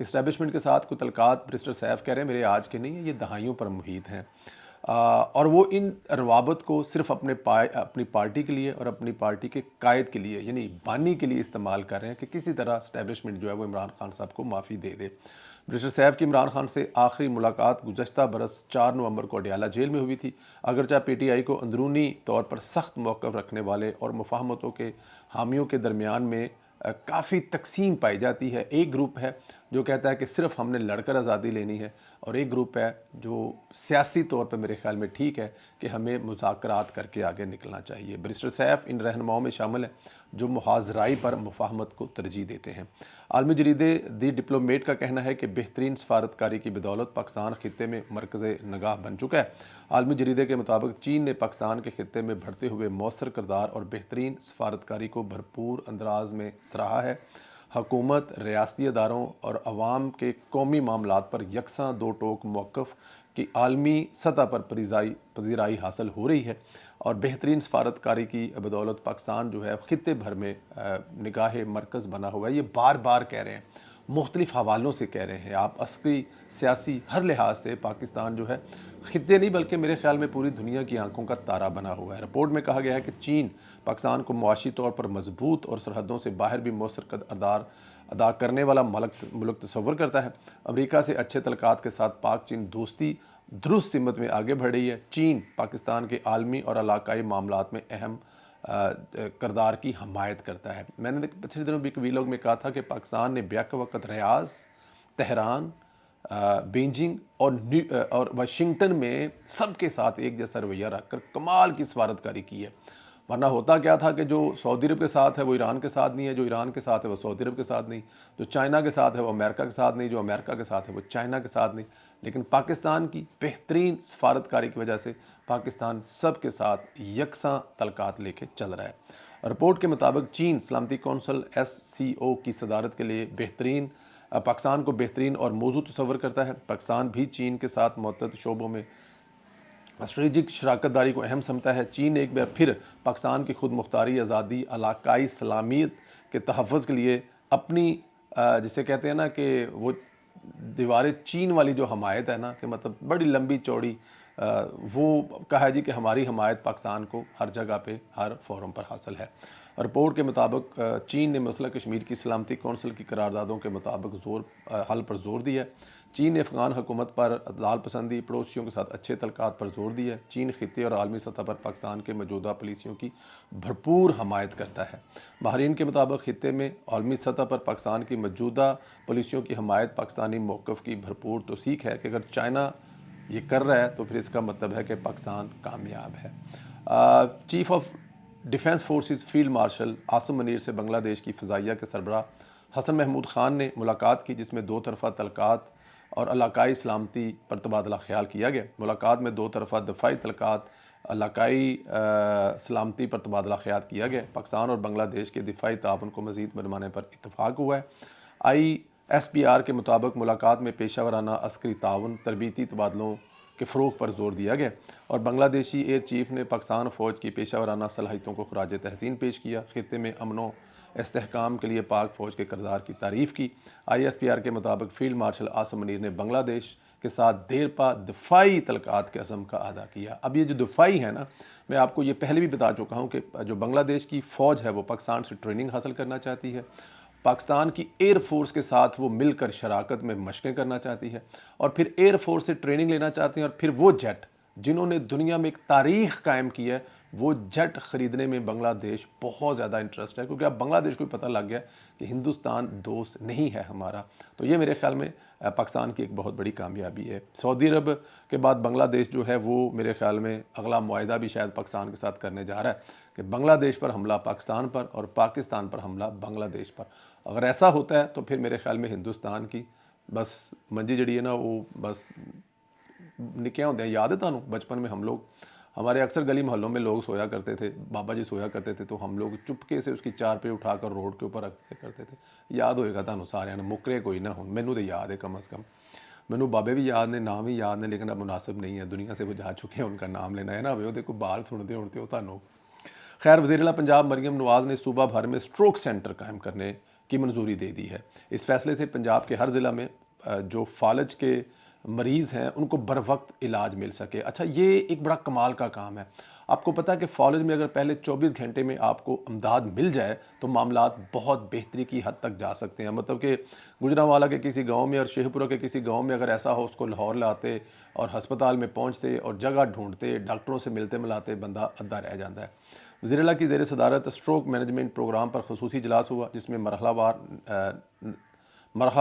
کہ اسٹیبلشمنٹ کے ساتھ کوئی تعلقات برسٹر سیف کہہ رہے ہیں میرے آج کے نہیں ہیں، یہ دہائیوں پر محیط ہیں، اور وہ ان روابط کو صرف اپنی پارٹی کے لیے اور اپنی پارٹی کے قائد کے لیے یعنی بانی کے لیے استعمال کر رہے ہیں کہ کسی طرح اسٹیبلشمنٹ جو ہے وہ عمران خان صاحب کو معافی دے دے۔ برسٹر سیف کی عمران خان سے آخری ملاقات گزشتہ برس 4 نومبر کو اڈیالہ جیل میں ہوئی تھی۔ اگرچہ پی ٹی آئی کو اندرونی طور پر سخت موقف رکھنے والے اور مفاہمتوں کے حامیوں کے درمیان میں کافی تقسیم پائی جاتی ہے، ایک گروپ ہے جو کہتا ہے کہ صرف ہم نے لڑ کر آزادی لینی ہے، اور ایک گروپ ہے جو سیاسی طور پہ میرے خیال میں ٹھیک ہے کہ ہمیں مذاکرات کر کے آگے نکلنا چاہیے۔ برسٹر سیف ان رہنماؤں میں شامل ہیں جو محاذرائی پر مفاہمت کو ترجیح دیتے ہیں۔ عالمی جریدے دی ڈپلومیٹ کا کہنا ہے کہ بہترین سفارتکاری کی بدولت پاکستان خطے میں مرکز نگاہ بن چکا ہے۔ عالمی جریدے کے مطابق چین نے پاکستان کے خطے میں بڑھتے ہوئے مؤثر کردار اور بہترین سفارتکاری کو بھرپور انداز میں سراہا ہے۔ حکومت، ریاستی اداروں اور عوام کے قومی معاملات پر یکساں دو ٹوک موقف کی عالمی سطح پر پذیرائی حاصل ہو رہی ہے، اور بہترین سفارتکاری کی بدولت پاکستان جو ہے خطے بھر میں نگاہ مرکز بنا ہوا ہے۔ یہ بار بار کہہ رہے ہیں، مختلف حوالوں سے کہہ رہے ہیں، آپ عسکری، سیاسی، ہر لحاظ سے پاکستان جو ہے خطے نہیں بلکہ میرے خیال میں پوری دنیا کی آنکھوں کا تارا بنا ہوا ہے۔ رپورٹ میں کہا گیا ہے کہ چین پاکستان کو معاشی طور پر مضبوط اور سرحدوں سے باہر بھی مؤثر کردار ادا کرنے والا ملک تصور کرتا ہے۔ امریکہ سے اچھے تعلقات کے ساتھ پاک چین دوستی درست سمت میں آگے بڑھ رہی ہے۔ چین پاکستان کے عالمی اور علاقائی معاملات میں اہم کردار کی حمایت کرتا ہے۔ میں نے پچھلے دنوں بھی ایک ویلاگ میں کہا تھا کہ پاکستان نے بیک وقت ریاض، تہران، بیجنگ اور واشنگٹن میں سب کے ساتھ ایک جیسا رویہ رکھ کر کمال کی سفارتکاری کی ہے، ورنہ ہوتا کیا تھا کہ جو سعودی عرب کے ساتھ ہے وہ ایران کے ساتھ نہیں ہے، جو ایران کے ساتھ ہے وہ سعودی عرب کے ساتھ نہیں، جو چائنا کے ساتھ ہے وہ امریکہ کے ساتھ نہیں، جو امریکہ کے ساتھ ہے وہ چائنا کے ساتھ نہیں۔ لیکن پاکستان کی بہترین سفارتکاری کی وجہ سے پاکستان سب کے ساتھ یکساں تعلقات لے کے چل رہا ہے۔ رپورٹ کے مطابق چین سلامتی کونسل SCO کی صدارت کے لیے پاکستان کو بہترین اور موزوں تصور کرتا ہے۔ پاکستان بھی چین کے ساتھ متعدد شعبوں میں اسٹریٹجک شراکت داری کو اہم سمجھتا ہے۔ چین ایک بار پھر پاکستان کی خود مختاری، آزادی، علاقائی سلامیت کے تحفظ کے لیے اپنی جسے کہتے ہیں نا کہ وہ دیوار چین والی جو حمایت ہے نا، کہ مطلب بڑی لمبی چوڑی، وہ کہا ہے جی کہ ہماری حمایت پاکستان کو ہر جگہ پہ ہر فورم پر حاصل ہے۔ رپورٹ کے مطابق چین نے مسئلہ کشمیر کی سلامتی کونسل کی قراردادوں کے مطابق حل پر زور دیا ہے۔ چین نے افغان حکومت پر عدال پسندی، پڑوسیوں کے ساتھ اچھے تعلقات پر زور دیا ہے۔ چین خطے اور عالمی سطح پر پاکستان کے موجودہ پالیسیوں کی بھرپور حمایت کرتا ہے۔ ماہرین کے مطابق خطے میں عالمی سطح پر پاکستان کی موجودہ پالیسیوں کی حمایت پاکستانی موقف کی بھرپور توثیق ہے کہ اگر چائنا یہ کر رہا ہے تو پھر اس کا مطلب ہے کہ پاکستان کامیاب ہے۔ Chief of defence forces field marshal Asim Munir سے بنگلہ دیش کی فضائیہ کے سربراہ حسن محمود خان نے ملاقات کی، جس میں دو طرفہ تعلقات اور علاقائی سلامتی پر تبادلہ خیال کیا گیا۔ ملاقات میں دو طرفہ دفاعی تعلقات، علاقائی سلامتی پر تبادلہ خیال کیا گیا۔ پاکستان اور بنگلہ دیش کے دفاعی تعاون کو مزید بڑھانے پر اتفاق ہوا ہے۔ ISPR کے مطابق ملاقات میں پیشہ ورانہ عسکری تعاون، تربیتی تبادلوں کے فروغ پر زور دیا گیا، اور بنگلہ دیشی ایئر چیف نے پاکستان فوج کی پیشہ ورانہ صلاحیتوں کو خراج تحسین پیش کیا۔ خطے میں امن و استحکام کے لیے پاک فوج کے کردار کی تعریف کی۔ ISPR کے مطابق فیلڈ مارشل عاصم منیر نے بنگلہ دیش کے ساتھ دیرپا دفاعی تعلقات کے عزم کا اعادہ کیا۔ اب یہ جو دفاعی ہے نا، میں آپ کو یہ پہلے بھی بتا چکا ہوں کہ جو بنگلہ دیش کی فوج ہے وہ پاکستان سے ٹریننگ حاصل کرنا چاہتی ہے، پاکستان کی ایئر فورس کے ساتھ وہ مل کر شراکت میں مشقیں کرنا چاہتی ہے، اور پھر ایئر فورس سے ٹریننگ لینا چاہتے ہیں، اور پھر وہ جیٹ جنہوں نے دنیا میں ایک تاریخ قائم کی ہے، وہ جیٹ خریدنے میں بنگلہ دیش بہت زیادہ انٹرسٹ ہے، کیونکہ اب بنگلہ دیش کو پتہ لگ گیا کہ ہندوستان دوست نہیں ہے ہمارا۔ تو یہ میرے خیال میں پاکستان کی ایک بہت بڑی کامیابی ہے۔ سعودی عرب کے بعد بنگلہ دیش جو ہے وہ میرے خیال میں اگلا معاہدہ بھی شاید پاکستان کے ساتھ کرنے جا رہا ہے کہ بنگلہ دیش پر حملہ پاکستان پر اور پاکستان پر حملہ بنگلہ دیش پر۔ اگر ایسا ہوتا ہے تو پھر میرے خیال میں ہندوستان کی بس منجی جڑی ہے نا، وہ بس نکیا ہوتے ہیں۔ یاد ہے تانوں بچپن میں ہم لوگ، ہمارے اکثر گلی محلوں میں لوگ سویا کرتے تھے، بابا جی سویا کرتے تھے، تو ہم لوگ چپکے سے اس کی چار پہ اٹھا کر روڈ کے اوپر رکھتے کرتے تھے۔ یاد ہوئے گا تانوں سارے نے، مکرے کوئی نہ ہوں، مینوں تو یاد ہے کم از کم، مینوں بابے بھی یاد نے، نام بھی یاد نے، لیکن اب مناسب نہیں ہے، دنیا سے وہ جا چکے ہیں، ان کا نام لینا ہے نا، وہ دیکھو بال سنتے ہو تانوں۔ خیر، وزیر اعلیٰ پنجاب مریم نواز نے صوبہ بھر میں سٹروک سینٹر قائم کرنے کی منظوری دے دی ہے۔ اس فیصلے سے پنجاب کے ہر ضلع میں جو فالج کے مریض ہیں ان کو بر وقت علاج مل سکے۔ اچھا، یہ ایک بڑا کمال کا کام ہے۔ آپ کو پتہ ہے کہ فالج میں اگر پہلے 24 گھنٹے میں آپ کو امداد مل جائے تو معاملات بہت بہتری کی حد تک جا سکتے ہیں۔ مطلب کہ گجرانوالہ کے کسی گاؤں میں اور شیخ پورہ کے کسی گاؤں میں اگر ایسا ہو، اس کو لاہور لاتے اور ہسپتال میں پہنچتے اور جگہ ڈھونڈتے، ڈاکٹروں سے ملتے ملاتے بندہ ادھا رہ جاتا ہے۔ وزیر اعلیٰ کی زیر صدارت اسٹروک مینجمنٹ پروگرام پر خصوصی اجلاس ہوا، جس میں مرحلہ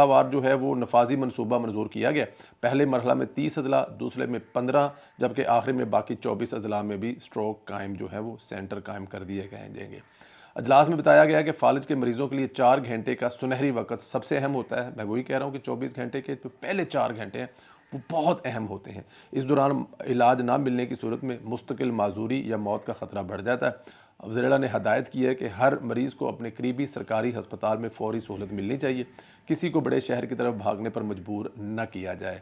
وار جو ہے وہ نفاذی منصوبہ منظور کیا گیا۔ پہلے مرحلہ میں 30 اضلاع، دوسرے میں 15، جبکہ آخری میں باقی 24 اضلاع میں بھی اسٹروک قائم جو ہے وہ سینٹر قائم کر دیے جائیں گے۔ اجلاس میں بتایا گیا کہ فالج کے مریضوں کے لیے 4 گھنٹے کا سنہری وقت سب سے اہم ہوتا ہے۔ میں وہی کہہ رہا ہوں کہ 24 گھنٹے کے جو پہلے 4 گھنٹے ہیں وہ بہت اہم ہوتے ہیں۔ اس دوران علاج نہ ملنے کی صورت میں مستقل معذوری یا موت کا خطرہ بڑھ جاتا ہے۔ وزیر اعلیٰ نے ہدایت کی ہے کہ ہر مریض کو اپنے قریبی سرکاری ہسپتال میں فوری سہولت ملنی چاہیے، کسی کو بڑے شہر کی طرف بھاگنے پر مجبور نہ کیا جائے۔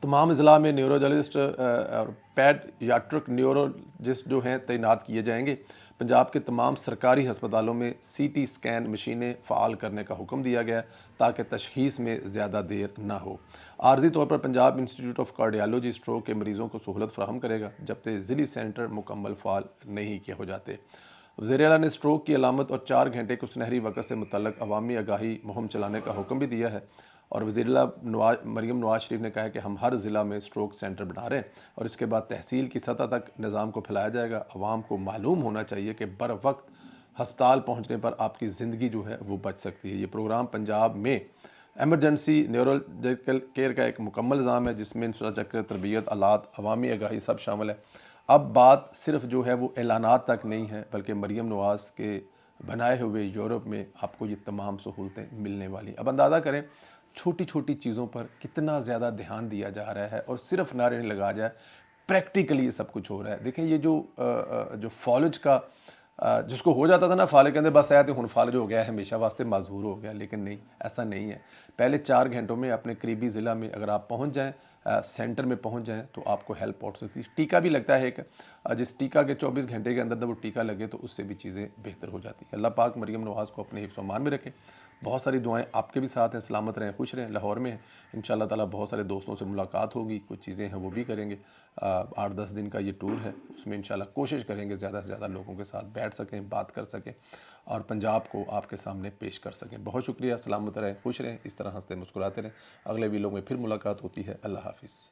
تمام اضلاع میں نیورولوجسٹ اور پیڈیاٹرک نیورولوجسٹ جو ہیں تعینات کیے جائیں گے۔ پنجاب کے تمام سرکاری ہسپتالوں میں سی ٹی اسکین مشینیں فعال کرنے کا حکم دیا گیا تاکہ تشخیص میں زیادہ دیر نہ ہو۔ عارضی طور پر Punjab Institute of Cardiology stroke کے مریضوں کو سہولت فراہم کرے گا جب تک ضلعی سینٹر مکمل فعال نہیں کیے ہو جاتے۔ وزیر اعلیٰ نے اسٹروک کی علامت اور 4 گھنٹے کو سنہری وقت سے متعلق عوامی آگاہی مہم چلانے کا حکم بھی دیا ہے، اور وزیر اعلیٰ مریم نواز شریف نے کہا ہے کہ ہم ہر ضلع میں اسٹروک سینٹر بنا رہے ہیں اور اس کے بعد تحصیل کی سطح تک نظام کو پھیلایا جائے گا۔ عوام کو معلوم ہونا چاہیے کہ بر وقت ہسپتال پہنچنے پر آپ کی زندگی جو ہے وہ بچ سکتی ہے۔ یہ پروگرام پنجاب میں ایمرجنسی نیورولوجیکل کیئر کا ایک مکمل نظام ہے جس میں انفراسٹرکچر، تربیت، آلات، عوامی آگاہی سب شامل ہے۔ اب بات صرف جو ہے وہ اعلانات تک نہیں ہے، بلکہ مریم نواز کے بنائے ہوئے یورپ میں آپ کو یہ تمام سہولتیں ملنے والی۔ اب اندازہ کریں چھوٹی چھوٹی چیزوں پر کتنا زیادہ دھیان دیا جا رہا ہے، اور صرف نعرے نہیں لگا جائے، پریکٹیکلی یہ سب کچھ ہو رہا ہے۔ دیکھیں یہ جو فالج کا جس کو ہو جاتا تھا نا فالج کے اندر بس آیا تو ہن فالج ہو گیا ہے، ہمیشہ واسطے معذور ہو گیا، لیکن نہیں، ایسا نہیں ہے۔ پہلے 4 گھنٹوں میں اپنے قریبی ضلع میں اگر آپ پہنچ جائیں، سینٹر میں پہنچ جائیں تو آپ کو ہیلپ پہنچ سکتی ہے۔ ٹیکہ بھی لگتا ہے کہ جس ٹیکہ کے 24 گھنٹے کے اندر وہ ٹیکہ لگے تو اس سے بھی چیزیں بہتر ہو جاتی ہیں۔ اللہ پاک مریم نواز کو اپنے حفظ و امان میں رکھے۔ بہت ساری دعائیں آپ کے بھی ساتھ ہیں، سلامت رہیں، خوش رہیں۔ لاہور میں ہیں، انشاءاللہ تعالیٰ بہت سارے دوستوں سے ملاقات ہوگی، کچھ چیزیں ہیں وہ بھی کریں گے۔ 8-10 دن کا یہ ٹور ہے، اس میں انشاءاللہ کوشش کریں گے زیادہ سے زیادہ لوگوں کے ساتھ بیٹھ سکیں، بات کر سکیں اور پنجاب کو آپ کے سامنے پیش کر سکیں۔ بہت شکریہ، سلامت رہیں، خوش رہیں، اس طرح ہنستے مسکراتے رہیں۔ اگلے ویڈیو میں پھر ملاقات ہوتی ہے۔ اللہ حافظ۔